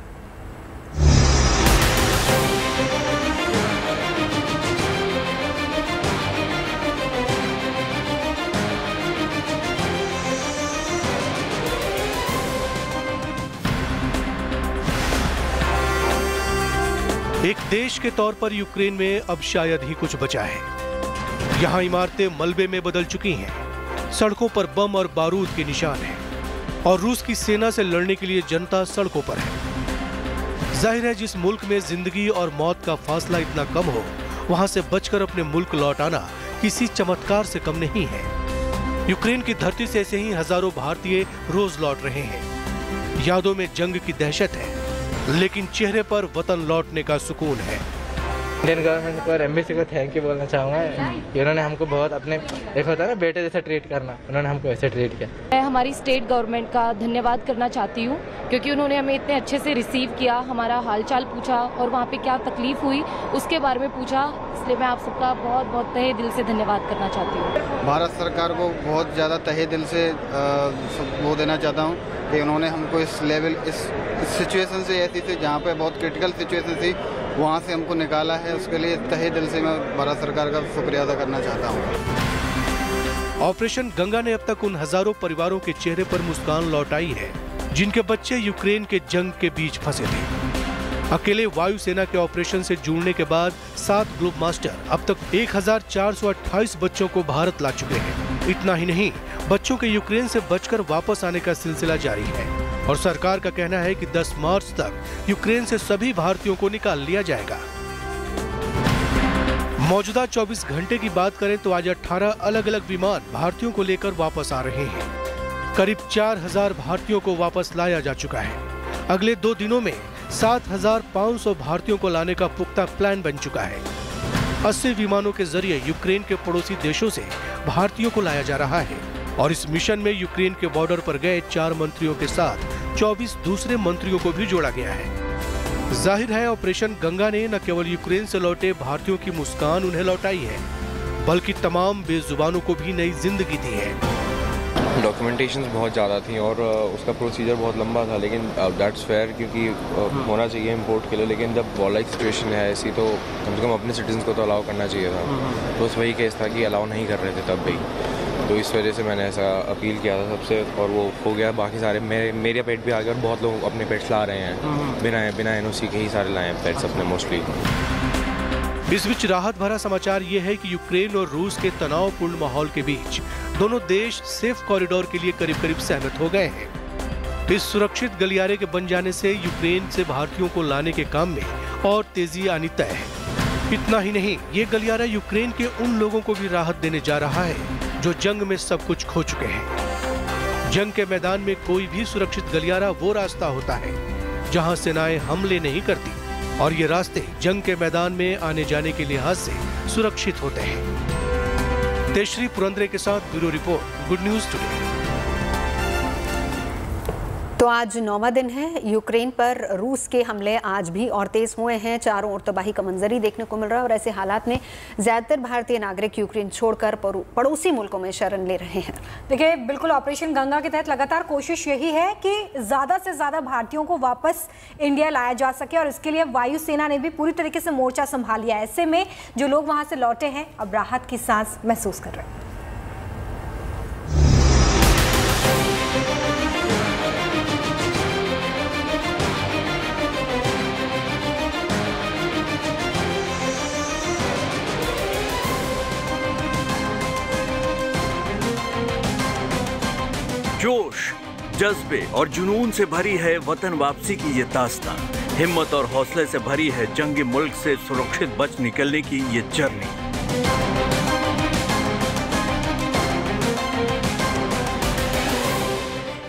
एक देश के तौर पर यूक्रेन में अब शायद ही कुछ बचा है। यहाँ इमारतें मलबे में बदल चुकी हैं, सड़कों पर बम और बारूद के निशान हैं और रूस की सेना से लड़ने के लिए जनता सड़कों पर है। जाहिर है जिस मुल्क में जिंदगी और मौत का फासला इतना कम हो, वहां से बचकर अपने मुल्क लौट आना किसी चमत्कार से कम नहीं है। यूक्रेन की धरती से ऐसे ही हजारों भारतीय रोज लौट रहे हैं। यादों में जंग की दहशत है, लेकिन चेहरे पर वतन लौटने का सुकून है। इंडियन गवर्नमेंट को और एम्बेसी को थैंक यू बोलना चाहूँगा। इन्होंने हमको बहुत अपने, एक होता है ना बेटे जैसा ट्रीट करना, उन्होंने हमको ऐसे ट्रीट किया। मैं हमारी स्टेट गवर्नमेंट का धन्यवाद करना चाहती हूँ, क्योंकि उन्होंने हमें इतने अच्छे से रिसीव किया, हमारा हालचाल पूछा और वहाँ पे क्या तकलीफ हुई उसके बारे में पूछा। इसलिए मैं आप सबका बहुत बहुत तहे दिल से धन्यवाद करना चाहती हूँ। भारत सरकार को बहुत ज़्यादा तहे दिल से वो देना चाहता हूँ कि उन्होंने हमको इस लेवल, इस सिचुएशन से, ऐसी थी जहाँ पे बहुत क्रिटिकल सिचुएशन थी, वहाँ से हमको निकाला है। उसके लिए तहे दिल से मैं भारत सरकार का शुक्रिया अदा करना चाहता हूँ। ऑपरेशन गंगा ने अब तक उन हजारों परिवारों के चेहरे पर मुस्कान लौटाई है जिनके बच्चे यूक्रेन के जंग के बीच फंसे थे। अकेले वायुसेना के ऑपरेशन से जुड़ने के बाद 7 ग्लोब मास्टर अब तक 1428 बच्चों को भारत ला चुके हैं। इतना ही नहीं, बच्चों के यूक्रेन से बचकर वापस आने का सिलसिला जारी है और सरकार का कहना है कि 10 मार्च तक यूक्रेन से सभी भारतीयों को निकाल लिया जाएगा। मौजूदा 24 घंटे की बात करें तो आज 18 अलग अलग विमान भारतीयों को लेकर वापस आ रहे हैं। करीब 4000 भारतीयों को वापस लाया जा चुका है। अगले 2 दिनों में 7500 भारतीयों को लाने का पुख्ता प्लान बन चुका है। 80 विमानों के जरिए यूक्रेन के पड़ोसी देशों से भारतीयों को लाया जा रहा है और इस मिशन में यूक्रेन के बॉर्डर पर गए 4 मंत्रियों के साथ 24 दूसरे मंत्रियों को भी जोड़ा गया है। जाहिर है ऑपरेशन गंगा ने न केवल यूक्रेन से लौटे भारतीयों की मुस्कान उन्हें लौटाई है, बल्कि तमाम बेजुबानों को भी नई जिंदगी दी है। डॉक्यूमेंटेशंस बहुत ज़्यादा थी और उसका प्रोसीजर बहुत लंबा था, लेकिन दैट्स फेयर क्योंकि होना चाहिए इंपोर्ट के लिए। लेकिन जब वॉर लाइक सिचुएशन है ऐसी तो कम से कम अपने सिटीजन को तो अलाउ करना चाहिए था। तो उस वही केस था कि अलाउ नहीं कर रहे थे तब भी, तो इस वजह से मैंने ऐसा अपील किया था सबसे और वो हो गया। बाकी सारे मेरे पेट भी आ गए और बहुत लोग अपने पेट्स ला रहे हैं, बिना एनओसी के ही सारे लाए हैं पेट्स अपने मोस्टली। इस बीच राहत भरा समाचार ये है कि यूक्रेन और रूस के तनावपूर्ण माहौल के बीच दोनों देश सेफ कॉरिडोर के लिए करीब करीब सहमत हो गए हैं। इस सुरक्षित गलियारे के बन जाने से यूक्रेन से भारतीयों को लाने के काम में और तेजी आनी तय है। इतना ही नहीं, ये गलियारा यूक्रेन के उन लोगों को भी राहत देने जा रहा है जो जंग में सब कुछ खो चुके हैं। जंग के मैदान में कोई भी सुरक्षित गलियारा वो रास्ता होता है जहां सेनाएं हमले नहीं करती और ये रास्ते जंग के मैदान में आने जाने के लिहाज से सुरक्षित होते हैं। तेजश्री पुरंदरे के साथ bureau report, good news today. तो आज 9वां दिन है। यूक्रेन पर रूस के हमले आज भी और तेज हुए हैं। चारों ओर तबाही का मंजर ही देखने को मिल रहा है और ऐसे हालात में ज्यादातर भारतीय नागरिक यूक्रेन छोड़कर पड़ोसी मुल्कों में शरण ले रहे हैं। देखिए, बिल्कुल ऑपरेशन गंगा के तहत लगातार कोशिश यही है कि ज्यादा से ज्यादा भारतीयों को वापस इंडिया लाया जा सके और इसके लिए वायुसेना ने भी पूरी तरीके से मोर्चा संभाल लिया है। ऐसे में जो लोग वहां से लौटे हैं अब राहत की सांस महसूस कर रहे हैं। जोश, जज्बे और जुनून से भरी है वतन वापसी की ये दास्तां। हिम्मत और हौसले से भरी है जंगी मुल्क से सुरक्षित बच निकलने की ये जर्नी।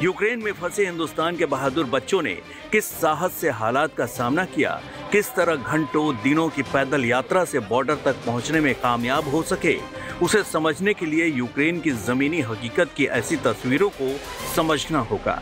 यूक्रेन में फंसे हिंदुस्तान के बहादुर बच्चों ने किस साहस से हालात का सामना किया, किस तरह घंटों दिनों की पैदल यात्रा से बॉर्डर तक पहुंचने में कामयाब हो सके, उसे समझने के लिए यूक्रेन की जमीनी हकीकत की ऐसी तस्वीरों को समझना होगा।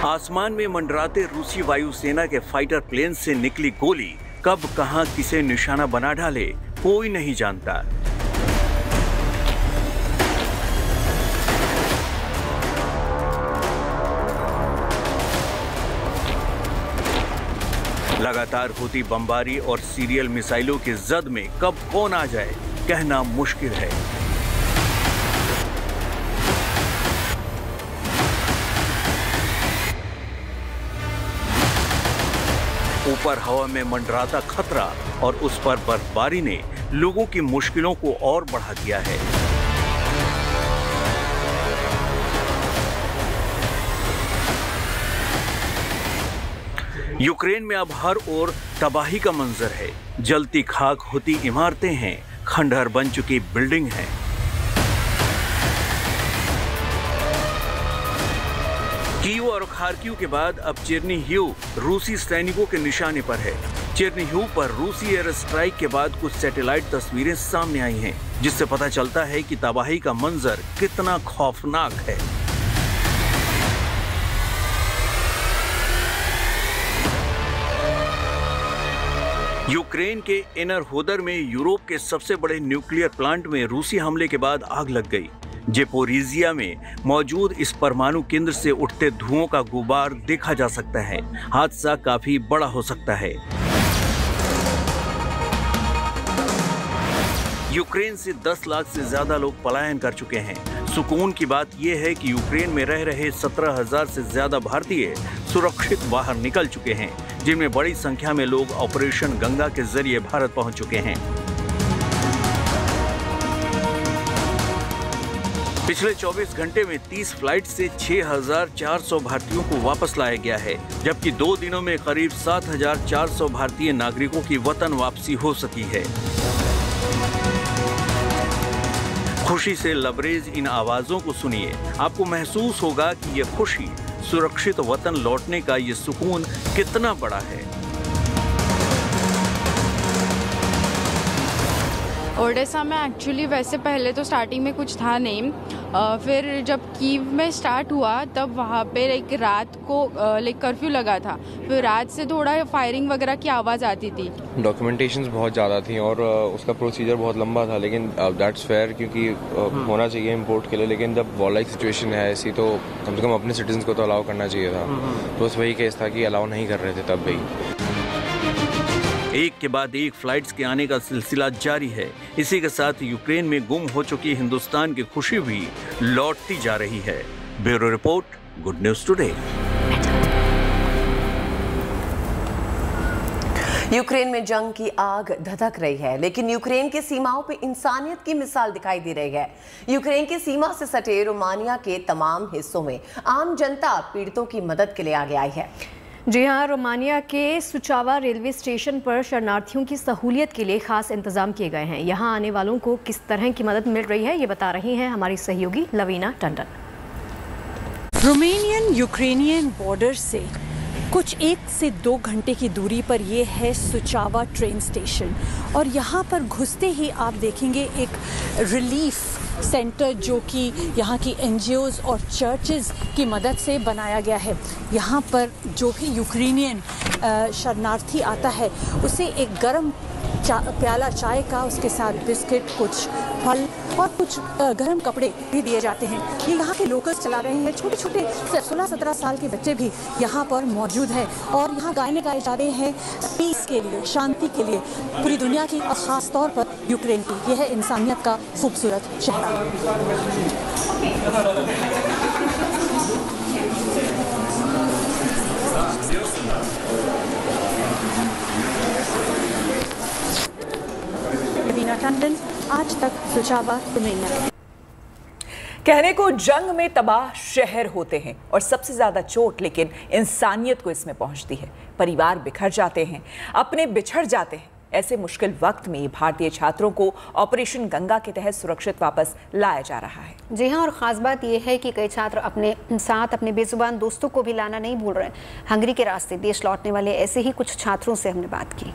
आसमान में मंडराते रूसी वायुसेना के फाइटर प्लेन से निकली गोली कब कहां किसे निशाना बना डाले कोई नहीं जानता। लगातार होती बमबारी और सीरियल मिसाइलों की जद में कब कौन आ जाए कहना मुश्किल है। ऊपर हवा में मंडराता खतरा और उस पर बर्फबारी ने लोगों की मुश्किलों को और बढ़ा दिया है। यूक्रेन में अब हर ओर तबाही का मंजर है। जलती खाक होती इमारतें हैं, खंडहर बन चुकी बिल्डिंग है। कीव और खार्किव के बाद अब चेर्निहिव रूसी सैनिकों के निशाने पर है। चेर्निहिव पर रूसी एयर स्ट्राइक के बाद कुछ सैटेलाइट तस्वीरें सामने आई हैं, जिससे पता चलता है कि तबाही का मंजर कितना खौफनाक है। यूक्रेन के इनरहोदर में यूरोप के सबसे बड़े न्यूक्लियर प्लांट में रूसी हमले के बाद आग लग गई। जेपोरिजिया में मौजूद इस परमाणु केंद्र से उठते धुओं का गुबार देखा जा सकता है। हादसा काफी बड़ा हो सकता है। यूक्रेन से 10 लाख से ज्यादा लोग पलायन कर चुके हैं। सुकून की बात यह है कि यूक्रेन में रह रहे 17,000 से ज्यादा भारतीय सुरक्षित बाहर निकल चुके हैं, जिनमें बड़ी संख्या में लोग ऑपरेशन गंगा के जरिए भारत पहुंच चुके हैं। पिछले 24 घंटे में 30 फ्लाइट से 6,400 भारतीयों को वापस लाया गया है, जबकि 2 दिनों में करीब 7,400 भारतीय नागरिकों की वतन वापसी हो सकी है। खुशी से लबरेज इन आवाजों को सुनिए, आपको महसूस होगा कि ये खुशी, सुरक्षित वतन लौटने का ये सुकून कितना बड़ा है। ओडेसा में एक्चुअली वैसे पहले तो स्टार्टिंग में कुछ था नहीं, फिर जब कीव में स्टार्ट हुआ तब वहाँ पे रात को कर्फ्यू लगा था, फिर रात से थोड़ा फायरिंग वगैरह की आवाज़ आती थी। डॉक्यूमेंटेशंस बहुत ज़्यादा थी और उसका प्रोसीजर बहुत लंबा था, लेकिन दैट्स फेयर क्योंकि होना चाहिए इंपोर्ट के लिए, लेकिन जब वॉर लाइक सिचुएशन है ऐसी तो कम से कम अपने सिटीजन को तो अलाउ करना चाहिए था। तो बस वही केस था कि अलाउ नहीं कर रहे थे तब भी। एक के बाद एक फ्लाइट्स के आने का सिलसिला जारी है। इसी के साथ यूक्रेन में गुम हो चुकी हिंदुस्तान की खुशी भी लौटती जा रही है। Bureau report, good news today. Ukraine में जंग की आग धधक रही है, लेकिन यूक्रेन की सीमाओं पे इंसानियत की मिसाल दिखाई दे रही है। यूक्रेन की सीमा से सटे रोमानिया के तमाम हिस्सों में आम जनता पीड़ितों की मदद के लिए आगे आई है। जी हाँ, रोमानिया के सुचावा रेलवे स्टेशन पर शरणार्थियों की सहूलियत के लिए खास इंतजाम किए गए हैं। यहाँ आने वालों को किस तरह की मदद मिल रही है, ये बता रही हैं हमारी सहयोगी Lavina Tandon. Romanian Ukrainian border से कुछ 1 से 2 घंटे की दूरी पर ये है सुचावा ट्रेन स्टेशन, और यहाँ पर घुसते ही आप देखेंगे एक रिलीफ सेंटर जो कि यहाँ की NGOs और चर्चेज़ की मदद से बनाया गया है। यहाँ पर जो भी यूक्रेनियन शरणार्थी आता है उसे एक गर्म प्याला चाय का, उसके साथ बिस्किट, कुछ फल और कुछ गर्म कपड़े भी दिए जाते हैं। ये यहाँ के लोकल्स चला रहे हैं। छोटे छोटे 16-17 साल के बच्चे भी यहाँ पर मौजूद हैं और यहाँ गाने गाए जा रहे हैं पीस के लिए, शांति के लिए, पूरी दुनिया की और ख़ास तौर पर यूक्रेन की। यह है इंसानियत का खूबसूरत चेहरा। टंडन, आज तक सुचावा, रोमानिया। कहने को जंग में तबाह शहर होते हैं और सबसे ज्यादा चोट लेकिन इंसानियत को इसमें पहुंचती है। परिवार बिखर जाते हैं, अपने बिछड़ जाते हैं। ऐसे मुश्किल वक्त में भारतीय छात्रों को ऑपरेशन गंगा के तहत सुरक्षित वापस लाया जा रहा है। जी हाँ, और ख़ास बात यह है कि कई छात्र अपने साथ अपने बेजुबान दोस्तों को भी लाना नहीं भूल रहे हैं। हंगरी के रास्ते देश लौटने वाले ऐसे ही कुछ छात्रों से हमने बात की।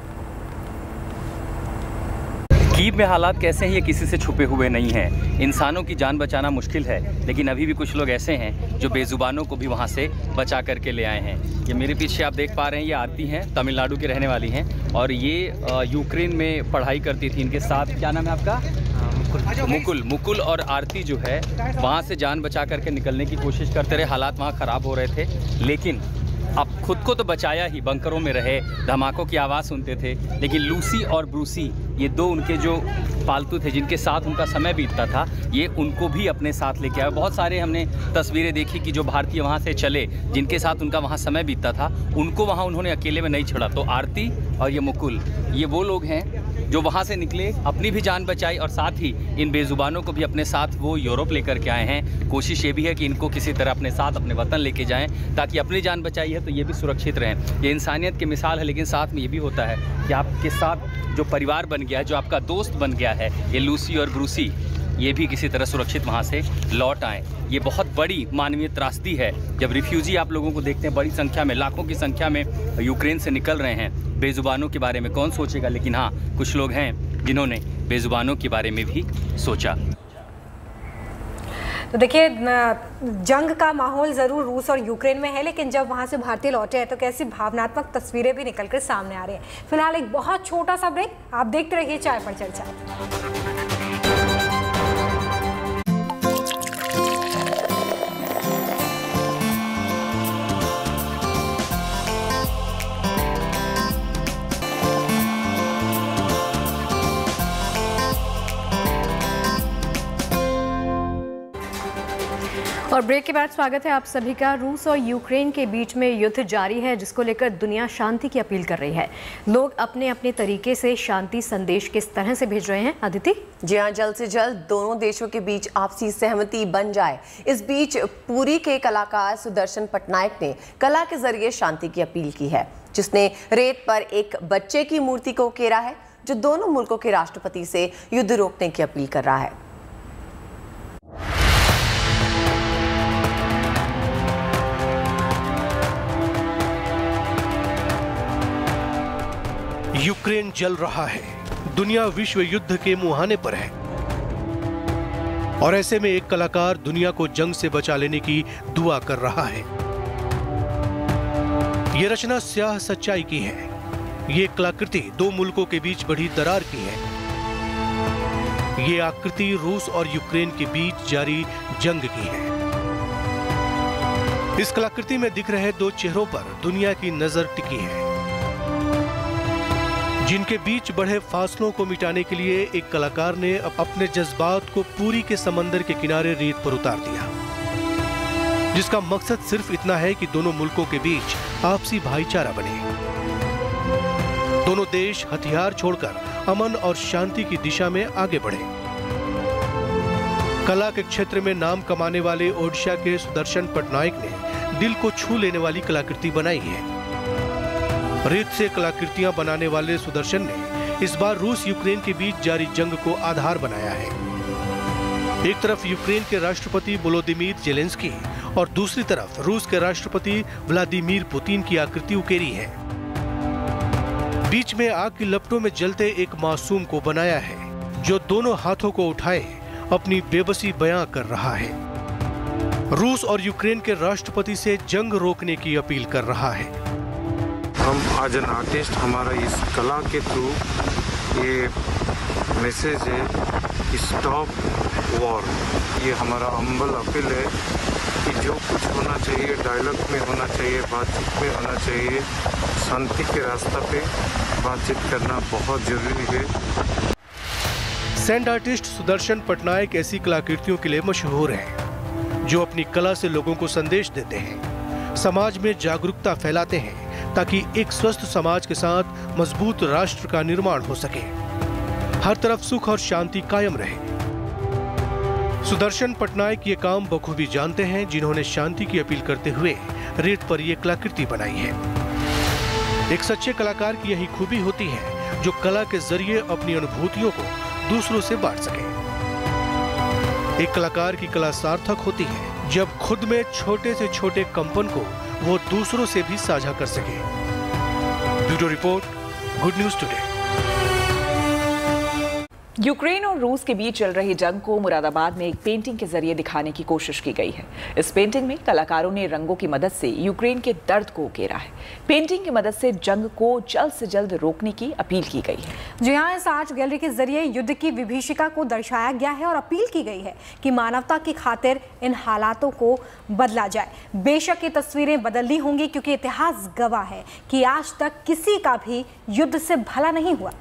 कीव में हालात कैसे हैं ये किसी से छुपे हुए नहीं हैं। इंसानों की जान बचाना मुश्किल है, लेकिन अभी भी कुछ लोग ऐसे हैं जो बेजुबानों को भी वहाँ से बचा करके ले आए हैं। ये मेरे पीछे आप देख पा रहे हैं, ये आरती हैं, तमिलनाडु की रहने वाली हैं और ये यूक्रेन में पढ़ाई करती थी। इनके साथ क्या नाम है आपका? मुकुल और आरती जो है वहाँ से जान बचा करके निकलने की कोशिश करते रहे। हालात वहाँ ख़राब हो रहे थे, लेकिन अब खुद को तो बचाया ही, बंकरों में रहे, धमाकों की आवाज़ सुनते थे, लेकिन लूसी और ब्रूसी ये 2 उनके जो पालतू थे जिनके साथ उनका समय बीतता था, ये उनको भी अपने साथ लेके आए। बहुत सारे हमने तस्वीरें देखी कि जो भारतीय वहाँ से चले, जिनके साथ उनका वहाँ समय बीतता था, उनको वहाँ उन्होंने अकेले में नहीं छोड़ा। तो आरती और ये मुकुल, ये वो लोग हैं जो वहाँ से निकले, अपनी भी जान बचाई और साथ ही इन बेजुबानों को भी अपने साथ वो यूरोप लेकर के आए हैं। कोशिश ये भी है कि इनको किसी तरह अपने साथ अपने वतन लेके जाएं, ताकि अपनी जान बचाई है तो ये भी सुरक्षित रहें। ये इंसानियत की मिसाल है, लेकिन साथ में ये भी होता है कि आपके साथ जो परिवार बन गया है, जो आपका दोस्त बन गया है, ये लूसी और ब्रूसी, ये भी किसी तरह सुरक्षित वहाँ से लौट आएँ। ये बहुत बड़ी मानवीय त्रासदी है जब रिफ्यूजी आप लोगों को देखते हैं बड़ी संख्या में, लाखों की संख्या में यूक्रेन से निकल रहे हैं। बेजुबानों के बारे में कौन सोचेगा, लेकिन हाँ, कुछ लोग हैं जिन्होंने बेजुबानों के बारे में भी सोचा। तो देखिए, जंग का माहौल ज़रूर रूस और यूक्रेन में है, लेकिन जब वहाँ से भारतीय लौटे हैं तो कैसी भावनात्मक तस्वीरें भी निकलकर सामने आ रही हैं। फिलहाल एक बहुत छोटा सा ब्रेक, आप देखते रहिए चाय पर चर्चा। और और ब्रेक के बाद स्वागत है आप सभी का। रूस और यूक्रेन के बीच में युद्ध जारी है, जिसको लेकर दुनिया शांति की अपील कर रही है। लोग अपने अपने तरीके से शांति संदेश किस तरह से भेज रहे हैं, अदिति? जी हाँ, जल्द से जल्द दोनों देशों के बीच आपसी सहमति बन जाए। इस बीच पुरी के कलाकार सुदर्शन पटनायक ने कला के जरिए शांति की अपील की है, जिसने रेत पर एक बच्चे की मूर्ति को उकेरा है, जो दोनों मुल्कों के राष्ट्रपति से युद्ध रोकने की अपील कर रहा है। यूक्रेन जल रहा है, दुनिया विश्व युद्ध के मुहाने पर है, और ऐसे में एक कलाकार दुनिया को जंग से बचा लेने की दुआ कर रहा है। ये रचना स्याह सच्चाई की है। ये कलाकृति दो मुल्कों के बीच बढ़ी दरार की है। ये आकृति रूस और यूक्रेन के बीच जारी जंग की है। इस कलाकृति में दिख रहे दो चेहरों पर दुनिया की नजर टिकी है, जिनके बीच बढ़े फासलों को मिटाने के लिए एक कलाकार ने अपने जज्बात को पुरी के समंदर के किनारे रेत पर उतार दिया, जिसका मकसद सिर्फ इतना है कि दोनों मुल्कों के बीच आपसी भाईचारा बने। दोनों देश हथियार छोड़कर अमन और शांति की दिशा में आगे बढ़े। कला के क्षेत्र में नाम कमाने वाले ओडिशा के सुदर्शन पटनायक ने दिल को छू लेने वाली कलाकृति बनाई है। रेत से कलाकृतियां बनाने वाले सुदर्शन ने इस बार रूस यूक्रेन के बीच जारी जंग को आधार बनाया है। एक तरफ यूक्रेन के राष्ट्रपति वोलोदिमीर जेलेंस्की और दूसरी तरफ रूस के राष्ट्रपति व्लादिमीर पुतिन की आकृति उकेरी है। बीच में आग की लपटों में जलते एक मासूम को बनाया है, जो दोनों हाथों को उठाए अपनी बेबसी बयां कर रहा है। रूस और यूक्रेन के राष्ट्रपति से जंग रोकने की अपील कर रहा है। हम आज एन आर्टिस्ट, हमारा इस कला के थ्रू ये मैसेज है, स्टॉप वॉर। ये हमारा हम्बल अपील है कि जो कुछ होना चाहिए डायलॉग में होना चाहिए, बातचीत में होना चाहिए। शांति के रास्ता पे बातचीत करना बहुत जरूरी है। सैंड आर्टिस्ट सुदर्शन पटनायक ऐसी कलाकृतियों के लिए मशहूर हैं, जो अपनी कला से लोगों को संदेश देते हैं, समाज में जागरूकता फैलाते हैं, ताकि एक स्वस्थ समाज के साथ मजबूत राष्ट्र का निर्माण हो सके, हर तरफ सुख और शांति कायम रहे। सुदर्शन पटनायक ये काम बखूबी जानते हैं, जिन्होंने शांति की अपील करते हुए रेत पर यह कलाकृति बनाई है। एक सच्चे कलाकार की यही खूबी होती है, जो कला के जरिए अपनी अनुभूतियों को दूसरों से बांट सके। एक कलाकार की कला सार्थक होती है जब खुद में छोटे से छोटे कंपन को वो दूसरों से भी साझा कर सके। Bureau report, good news today. Ukraine और रूस के बीच चल रही जंग को मुरादाबाद में एक पेंटिंग के जरिए दिखाने की कोशिश की गई है। इस पेंटिंग में कलाकारों ने रंगों की मदद से यूक्रेन के दर्द को उकेरा है। पेंटिंग की मदद से जंग को जल्द से जल्द रोकने की अपील की गई है। जी हाँ, इस आर्ट गैलरी के जरिए युद्ध की विभीषिका को दर्शाया गया है और अपील की गई है कि मानवता की खातिर इन हालातों को बदला जाए। बेशक ये तस्वीरें बदलनी होंगी, क्योंकि इतिहास गवाह है कि आज तक किसी का भी युद्ध से भला नहीं हुआ।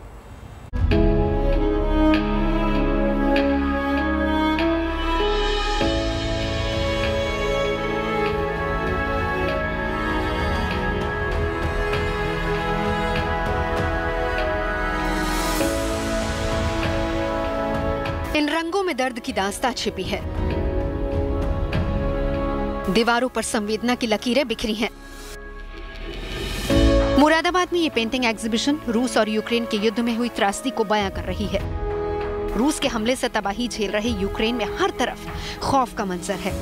इन रंगों में दर्द की दास्तां छिपी है। दीवारों पर संवेदना की लकीरें बिखरी हैं। मुरादाबाद में ये पेंटिंग एग्जीबिशन रूस और यूक्रेन के युद्ध में हुई त्रासदी को बयां कर रही है। रूस के हमले से तबाही झेल रहे यूक्रेन में हर तरफ खौफ का मंजर है।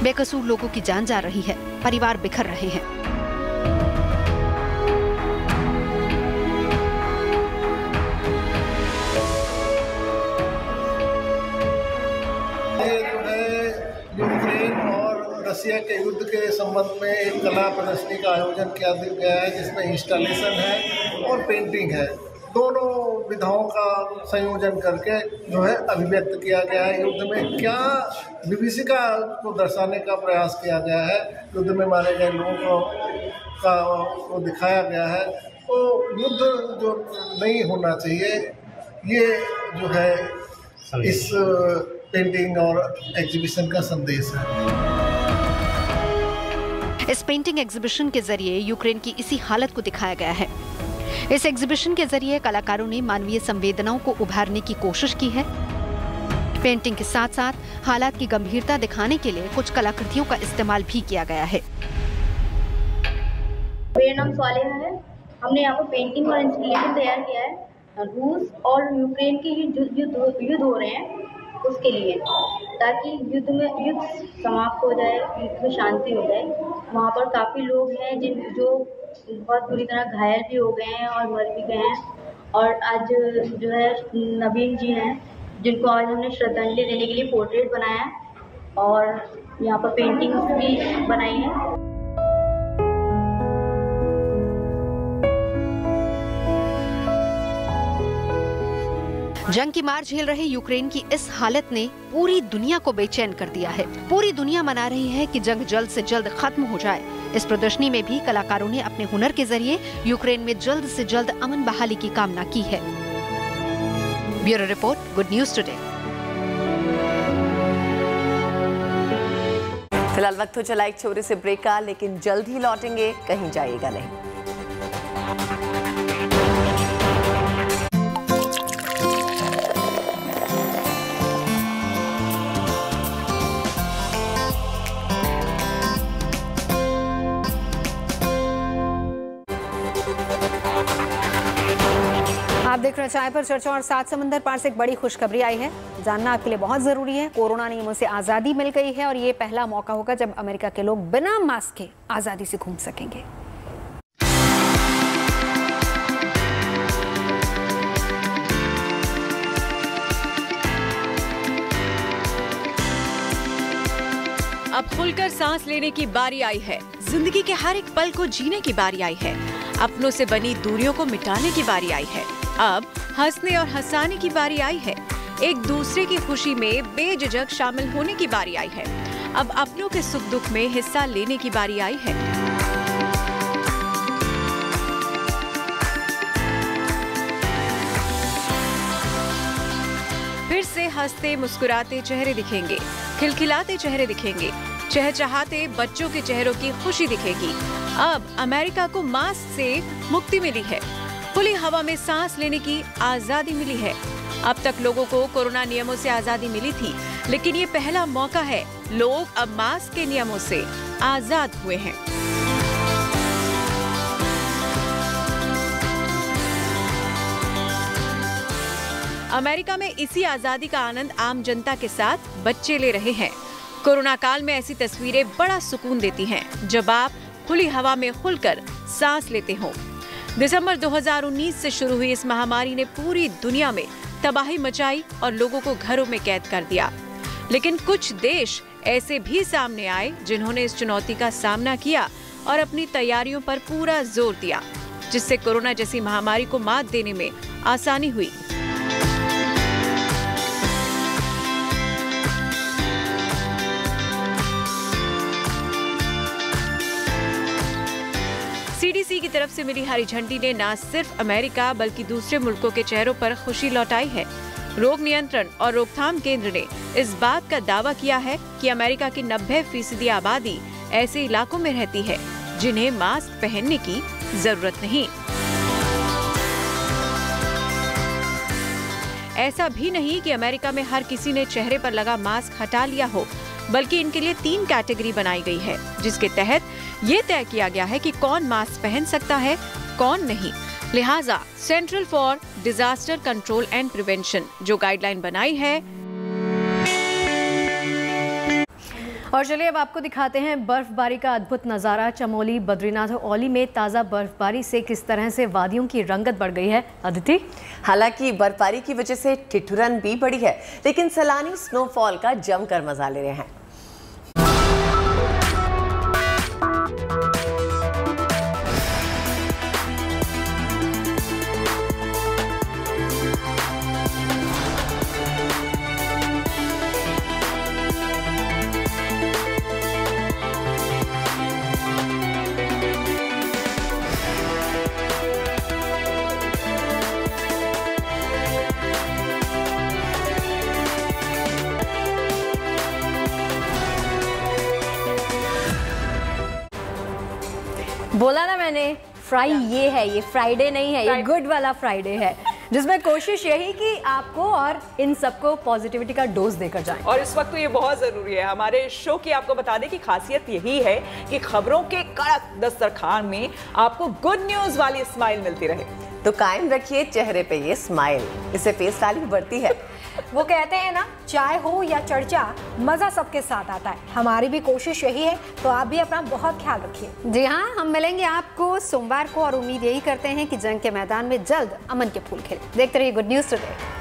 बेकसूर लोगों की जान जा रही है, परिवार बिखर रहे हैं। यूक्रेन और रसिया के युद्ध के संबंध में एक कला प्रदर्शनी का आयोजन किया गया है, जिसमें इंस्टॉलेशन है और पेंटिंग है। दोनों विधाओं का संयोजन करके जो है अभिव्यक्त किया गया है। युद्ध में क्या विभीषिका को दर्शाने का प्रयास किया गया है, युद्ध में मारे गए लोगों को दिखाया गया है। तो युद्ध जो नहीं होना चाहिए, ये जो है इस पेंटिंग और एग्जीबिशन का संदेश है। इस पेंटिंग एग्जीबिशन के जरिए यूक्रेन की इसी हालत को दिखाया गया है। इस एग्जीबिशन के जरिए कलाकारों ने मानवीय संवेदनाओं को उभारने की कोशिश की है। पेंटिंग के साथ साथ हालात की गंभीरता दिखाने के लिए कुछ कलाकृतियों का इस्तेमाल भी किया गया है। मेरा नाम स्वालिहा है। हमने यहाँ पर पेंटिंग और इंस्टॉलेशन तैयार किया है रूस और यूक्रेन के युद्ध हो रहे हैं उसके लिए, ताकि युद्ध समाप्त हो जाए, युद्ध में शांति हो जाए। वहाँ पर काफ़ी लोग हैं जो बहुत बुरी तरह घायल भी हो गए हैं और मर भी गए हैं। और आज जो है नवीन जी हैं जिनको आज हमने श्रद्धांजलि देने के लिए पोर्ट्रेट बनाया है और यहाँ पर पेंटिंग्स भी बनाई हैं। जंग की मार झेल रहे यूक्रेन की इस हालत ने पूरी दुनिया को बेचैन कर दिया है। पूरी दुनिया मना रही है कि जंग जल्द से जल्द खत्म हो जाए। इस प्रदर्शनी में भी कलाकारों ने अपने हुनर के जरिए यूक्रेन में जल्द से जल्द अमन बहाली की कामना की है। Bureau report, good news today. फिलहाल वक्त हो चला एक छोटे से ब्रेक का, लेकिन जल्द ही लौटेंगे, कहीं जाइएगा नहीं। आप देख रहे हैं चाय पर चर्चा और सात समंदर पार से एक बड़ी खुशखबरी आई है। जानना आपके लिए बहुत जरूरी है। कोरोना नियमों से आजादी मिल गई है और ये पहला मौका होगा जब अमेरिका के लोग बिना मास्क के आजादी से घूम सकेंगे। अब खुलकर सांस लेने की बारी आई है। जिंदगी के हर एक पल को जीने की बारी आई है। अपनों से बनी दूरियों को मिटाने की बारी आई है। अब हंसने और हंसाने की बारी आई है। एक दूसरे की खुशी में बेझिझक शामिल होने की बारी आई है। अब अपनों के सुख दुख में हिस्सा लेने की बारी आई है। फिर से हंसते मुस्कुराते चेहरे दिखेंगे, खिलखिलाते चेहरे दिखेंगे, चहचहाते बच्चों के चेहरों की खुशी दिखेगी। अब अमेरिका को मास्क से मुक्ति मिली है। खुली हवा में सांस लेने की आजादी मिली है। अब तक लोगों को कोरोना नियमों से आजादी मिली थी, लेकिन ये पहला मौका है। लोग अब मास्क के नियमों से आजाद हुए हैं। अमेरिका में इसी आजादी का आनंद आम जनता के साथ बच्चे ले रहे हैं। कोरोना काल में ऐसी तस्वीरें बड़ा सुकून देती हैं, जब आप खुली हवा में खुलकर सांस लेते हो। दिसंबर 2019 से शुरू हुई इस महामारी ने पूरी दुनिया में तबाही मचाई और लोगों को घरों में कैद कर दिया। लेकिन कुछ देश ऐसे भी सामने आए जिन्होंने इस चुनौती का सामना किया और अपनी तैयारियों पर पूरा जोर दिया, जिससे कोरोना जैसी महामारी को मात देने में आसानी हुई। सीडीसी की तरफ से मिली हरी झंडी ने न सिर्फ अमेरिका बल्कि दूसरे मुल्कों के चेहरों पर खुशी लौटाई है। रोग नियंत्रण और रोकथाम केंद्र ने इस बात का दावा किया है कि अमेरिका की 90% आबादी ऐसे इलाकों में रहती है जिन्हें मास्क पहनने की जरूरत नहीं। ऐसा भी नहीं कि अमेरिका में हर किसी ने चेहरे पर लगा मास्क हटा लिया हो, बल्कि इनके लिए 3 कैटेगरी बनाई गई है, जिसके तहत ये तय किया गया है कि कौन मास्क पहन सकता है, कौन नहीं। लिहाजा central for disaster control and prevention जो गाइडलाइन बनाई है। और चलिए अब आपको दिखाते हैं बर्फबारी का अद्भुत नज़ारा। चमोली, बद्रीनाथ और औली में ताज़ा बर्फबारी से किस तरह से वादियों की रंगत बढ़ गई है। अदिति, हालांकि बर्फबारी की वजह से ठिठुरन भी बढ़ी है, लेकिन सैलानी स्नोफॉल का जमकर मजा ले रहे हैं। बोला ना मैंने, फ्राई ये है, ये फ्राइडे नहीं है, ये गुड वाला फ्राइडे है, जिसमें कोशिश यही कि आपको और इन सबको पॉजिटिविटी का डोज देकर जाएं। और इस वक्त तो ये बहुत जरूरी है। हमारे शो की आपको बता दें कि खासियत यही है कि खबरों के कड़क दस्तरखान में आपको गुड न्यूज वाली स्माइल मिलती रहे। तो कायम रखिए चेहरे पे ये स्माइल, इससे फेस वैल्यू बढ़ती है। वो कहते हैं ना, चाय हो या चर्चा, मजा सबके साथ आता है। हमारी भी कोशिश यही है, तो आप भी अपना बहुत ख्याल रखिए। जी हाँ, हम मिलेंगे आपको सोमवार को और उम्मीद यही करते हैं कि जंग के मैदान में जल्द अमन के फूल खिले। देखते रहिए गुड न्यूज टुडे।